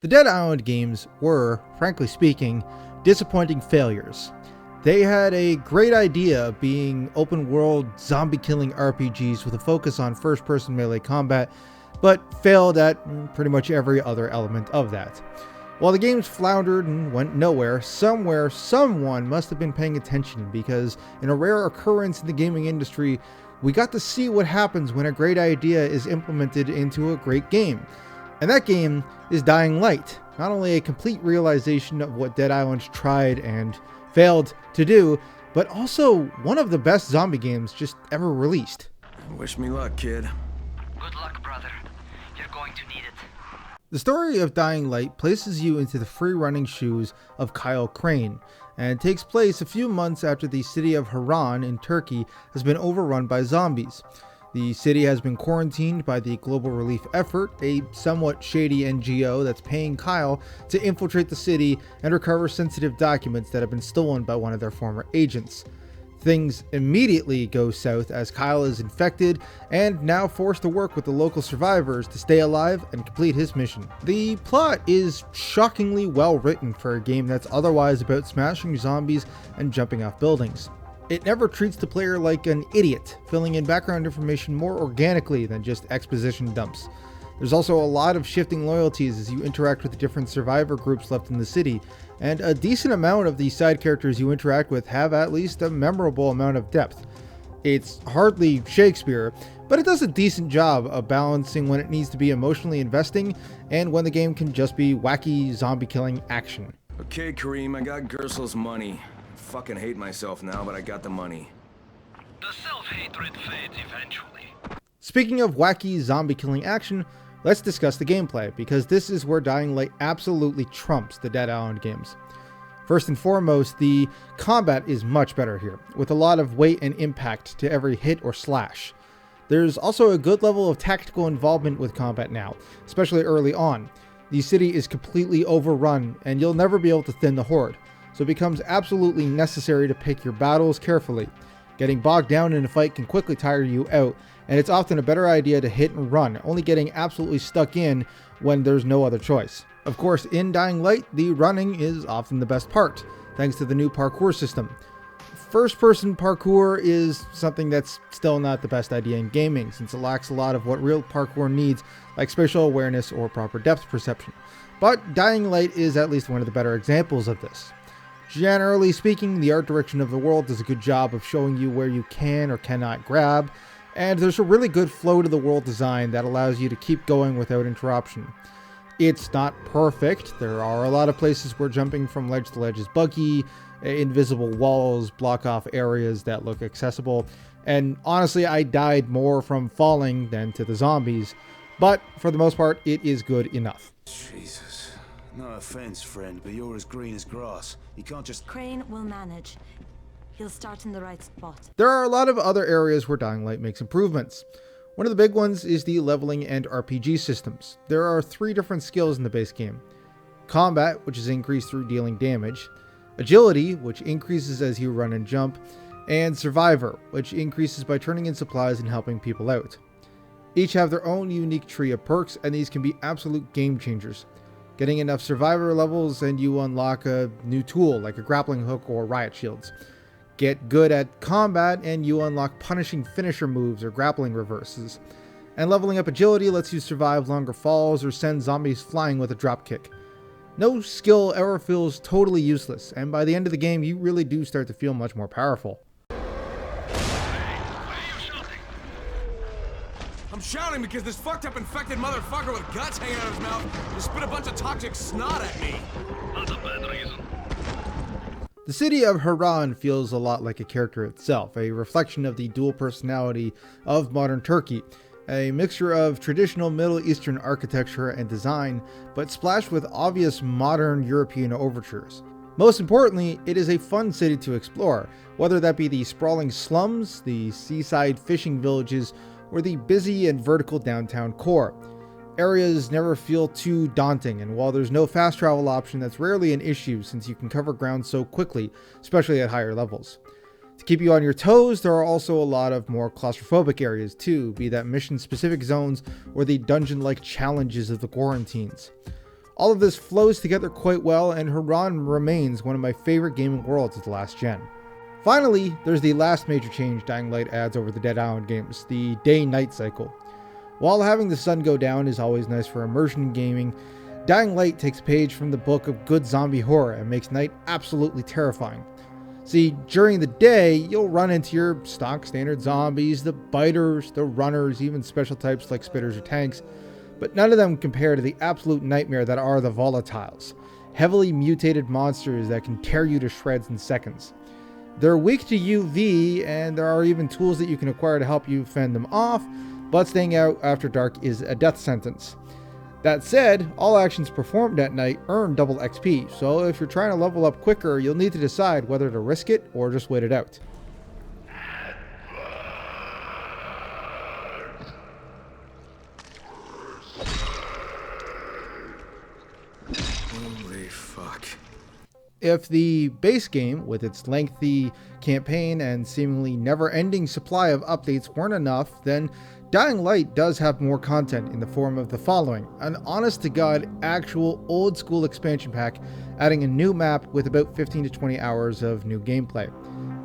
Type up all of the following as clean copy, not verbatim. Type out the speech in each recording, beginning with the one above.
The Dead Island games were, frankly speaking, disappointing failures. They had a great idea being open-world zombie-killing RPGs with a focus on first-person melee combat, but failed at pretty much every other element of that. While the games floundered and went nowhere, somewhere someone must have been paying attention, because in a rare occurrence in the gaming industry, we got to see what happens when a great idea is implemented into a great game. And that game is Dying Light, not only a complete realization of what Dead Island tried and failed to do, but also one of the best zombie games just ever released. Wish me luck, kid. Good luck, brother. You're going to need it. The story of Dying Light places you into the free-running shoes of Kyle Crane, and takes place a few months after the city of Haran in Turkey has been overrun by zombies. The city has been quarantined by the Global Relief Effort, a somewhat shady NGO that's paying Kyle to infiltrate the city and recover sensitive documents that have been stolen by one of their former agents. Things immediately go south as Kyle is infected and now forced to work with the local survivors to stay alive and complete his mission. The plot is shockingly well written for a game that's otherwise about smashing zombies and jumping off buildings. It never treats the player like an idiot, filling in background information more organically than just exposition dumps. There's also a lot of shifting loyalties as you interact with the different survivor groups left in the city, and a decent amount of the side characters you interact with have at least a memorable amount of depth. It's hardly Shakespeare, but it does a decent job of balancing when it needs to be emotionally investing and when the game can just be wacky zombie killing action. Okay, Kareem, I got Gersel's money. Fucking hate myself now, but I got the money. The self-hatred fades eventually. Speaking of wacky zombie killing action, let's discuss the gameplay, because this is where Dying Light absolutely trumps the Dead Island games. First and foremost, the combat is much better here, with a lot of weight and impact to every hit or slash. There's also a good level of tactical involvement with combat now, especially early on. The city is completely overrun, and you'll never be able to thin the horde, so it becomes absolutely necessary to pick your battles carefully. Getting bogged down in a fight can quickly tire you out, and it's often a better idea to hit and run, only getting absolutely stuck in when there's no other choice. Of course, in Dying Light, the running is often the best part, thanks to the new parkour system. First-person parkour is something that's still not the best idea in gaming, since it lacks a lot of what real parkour needs, like spatial awareness or proper depth perception. But Dying Light is at least one of the better examples of this. Generally speaking, the art direction of the world does a good job of showing you where you can or cannot grab, and there's a really good flow to the world design that allows you to keep going without interruption. It's not perfect. There are a lot of places where jumping from ledge to ledge is buggy, invisible walls block off areas that look accessible, and honestly I died more from falling than to the zombies, but for the most part it is good enough. Jesus. No offense, friend, but you're as green as grass. You can't just... Crane will manage. He'll start in the right spot. There are a lot of other areas where Dying Light makes improvements. One of the big ones is the leveling and RPG systems. There are 3 different skills in the base game. Combat, which is increased through dealing damage. Agility, which increases as you run and jump. And Survivor, which increases by turning in supplies and helping people out. Each have their own unique tree of perks, and these can be absolute game changers. Getting enough Survivor levels and you unlock a new tool like a grappling hook or riot shields. Get good at combat and you unlock punishing finisher moves or grappling reverses. And leveling up agility lets you survive longer falls or send zombies flying with a dropkick. No skill ever feels totally useless, and by the end of the game you really do start to feel much more powerful. I'm shouting because this fucked up infected motherfucker with guts hanging out of his mouth just spit a bunch of toxic snot at me. Not a bad reason. The city of Haran feels a lot like a character itself, a reflection of the dual personality of modern Turkey, a mixture of traditional Middle Eastern architecture and design, but splashed with obvious modern European overtures. Most importantly, it is a fun city to explore, whether that be the sprawling slums, the seaside fishing villages, or the busy and vertical downtown core. Areas never feel too daunting, and while there's no fast travel option, that's rarely an issue since you can cover ground so quickly, especially at higher levels. To keep you on your toes, there are also a lot of more claustrophobic areas too, be that mission-specific zones or the dungeon-like challenges of the quarantines. All of this flows together quite well, and Haran remains one of my favorite gaming worlds of the last gen. Finally, there's the last major change Dying Light adds over the Dead Island games, the day-night cycle. While having the sun go down is always nice for immersion in gaming, Dying Light takes a page from the book of good zombie horror and makes night absolutely terrifying. See, during the day, you'll run into your stock standard zombies, the biters, the runners, even special types like spitters or tanks, but none of them compare to the absolute nightmare that are the volatiles, heavily mutated monsters that can tear you to shreds in seconds. They're weak to UV, and there are even tools that you can acquire to help you fend them off, but staying out after dark is a death sentence. That said, all actions performed at night earn double XP, so if you're trying to level up quicker, you'll need to decide whether to risk it or just wait it out. Holy fuck. If the base game, with its lengthy campaign and seemingly never-ending supply of updates weren't enough, then Dying Light does have more content in the form of the following: an honest-to-God actual old-school expansion pack adding a new map with about 15 to 20 hours of new gameplay.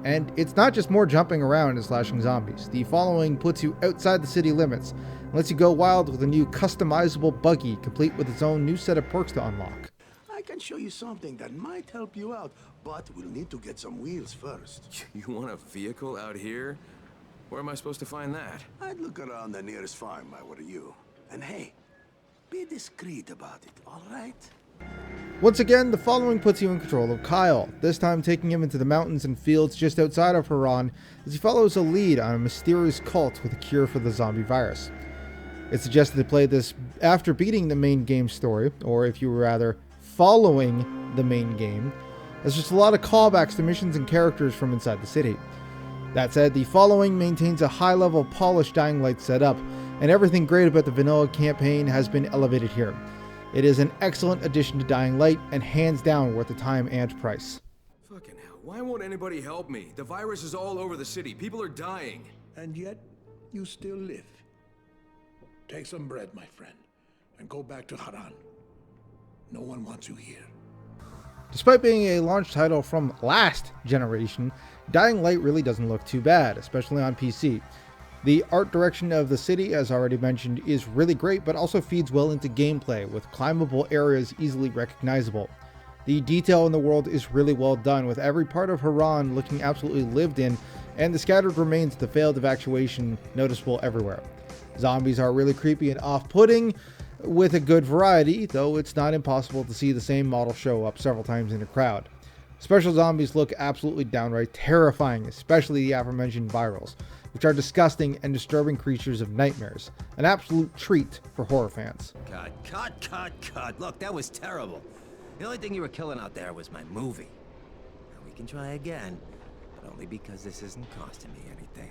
And it's not just more jumping around and slashing zombies. The following puts you outside the city limits and lets you go wild with a new customizable buggy complete with its own new set of perks to unlock. I can show you something that might help you out, but we'll need to get some wheels first. You want a vehicle out here? Where am I supposed to find that? I'd look around the nearest farm if I were you. And hey, be discreet about it, all right? Once again, the following puts you in control of Kyle, this time taking him into the mountains and fields just outside of Haran as he follows a lead on a mysterious cult with a cure for the zombie virus. It's suggested to play this after beating the main game story, or if you were rather following the main game. There's just a lot of callbacks to missions and characters from inside the city. That said, the following maintains a high-level polished Dying Light setup, and everything great about the vanilla campaign has been elevated here. It is an excellent addition to Dying Light, and hands down worth the time and price. Fucking hell, why won't anybody help me? The virus is all over the city. People are dying. And yet, you still live. Take some bread, my friend, and go back to Haran. No one wants you here. Despite being a launch title from last generation, Dying Light really doesn't look too bad, especially on PC. The art direction of the city, as already mentioned, is really great, but also feeds well into gameplay, with climbable areas easily recognizable. The detail in the world is really well done, with every part of Haran looking absolutely lived in, and the scattered remains of the failed evacuation noticeable everywhere. Zombies are really creepy and off-putting, with a good variety, though it's not impossible to see the same model show up several times in a crowd. Special zombies look absolutely downright terrifying, especially the aforementioned virals, which are disgusting and disturbing creatures of nightmares. An absolute treat for horror fans. Cut. Look, that was terrible. The only thing you were killing out there was my movie. Now we can try again, but only because this isn't costing me anything.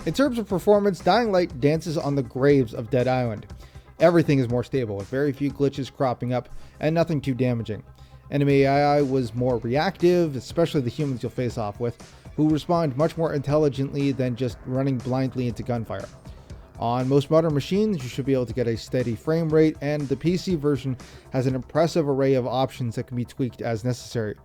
In terms of performance, Dying Light dances on the graves of Dead Island. Everything is more stable, with very few glitches cropping up, and nothing too damaging. Enemy AI was more reactive, especially the humans you'll face off with, who respond much more intelligently than just running blindly into gunfire. On most modern machines, you should be able to get a steady frame rate, and the PC version has an impressive array of options that can be tweaked as necessary.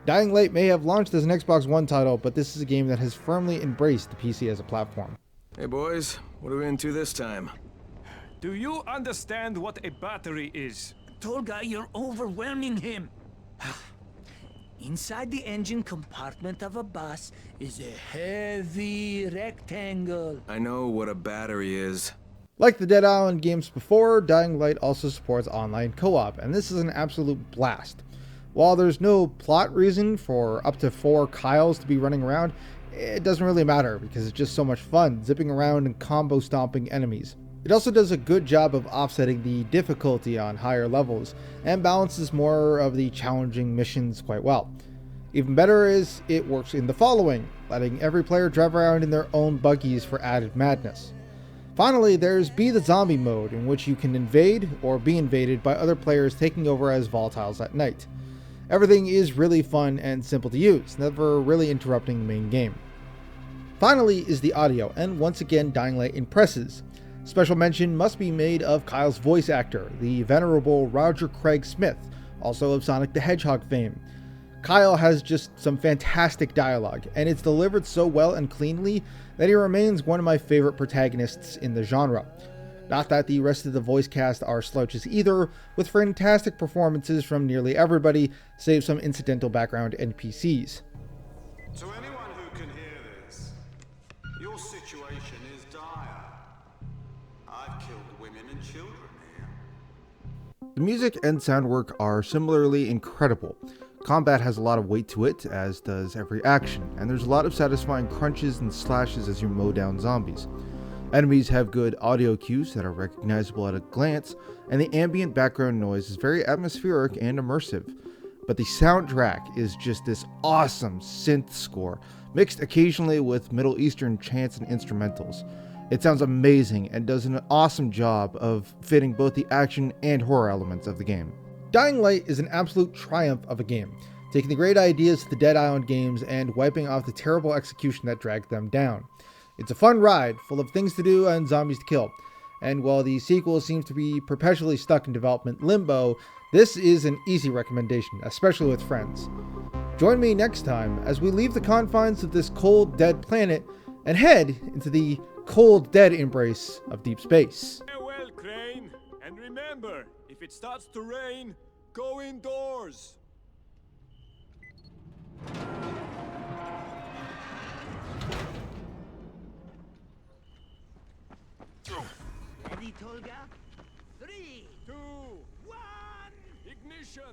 Dying Light may have launched as an Xbox One title, but this is a game that has firmly embraced the PC as a platform. Hey boys, what are we into this time? Do you understand what a battery is? Tolga, you're overwhelming him. Inside the engine compartment of a bus is a heavy rectangle. I know what a battery is. Like the Dead Island games before, Dying Light also supports online co-op, and this is an absolute blast. While there's no plot reason for up to 4 Kyles to be running around, it doesn't really matter because it's just so much fun zipping around and combo stomping enemies. It also does a good job of offsetting the difficulty on higher levels and balances more of the challenging missions quite well. Even better is it works in the following, letting every player drive around in their own buggies for added madness. Finally, there's Be the Zombie mode, in which you can invade or be invaded by other players taking over as volatiles at night. Everything is really fun and simple to use, never really interrupting the main game. Finally is the audio, and once again Dying Light impresses. Special mention must be made of Kyle's voice actor, the venerable Roger Craig Smith, also of Sonic the Hedgehog fame. Kyle has just some fantastic dialogue, and it's delivered so well and cleanly that he remains one of my favorite protagonists in the genre. Not that the rest of the voice cast are slouches either, with fantastic performances from nearly everybody, save some incidental background NPCs. To anyone who can hear this, your situation is dire. I've killed women and children here. The music and sound work are similarly incredible. Combat has a lot of weight to it, as does every action, and there's a lot of satisfying crunches and slashes as you mow down zombies. Enemies have good audio cues that are recognizable at a glance, and the ambient background noise is very atmospheric and immersive. But the soundtrack is just this awesome synth score, mixed occasionally with Middle Eastern chants and instrumentals. It sounds amazing and does an awesome job of fitting both the action and horror elements of the game. Dying Light is an absolute triumph of a game, taking the great ideas of the Dead Island games and wiping off the terrible execution that dragged them down. It's a fun ride, full of things to do and zombies to kill, and while the sequel seems to be perpetually stuck in development limbo, this is an easy recommendation, especially with friends. Join me next time as we leave the confines of this cold, dead planet and head into the cold, dead embrace of deep space. Farewell, Crane. And remember, if it starts to rain, go indoors. Ready, Tolga? 3, 2, 1. ignition!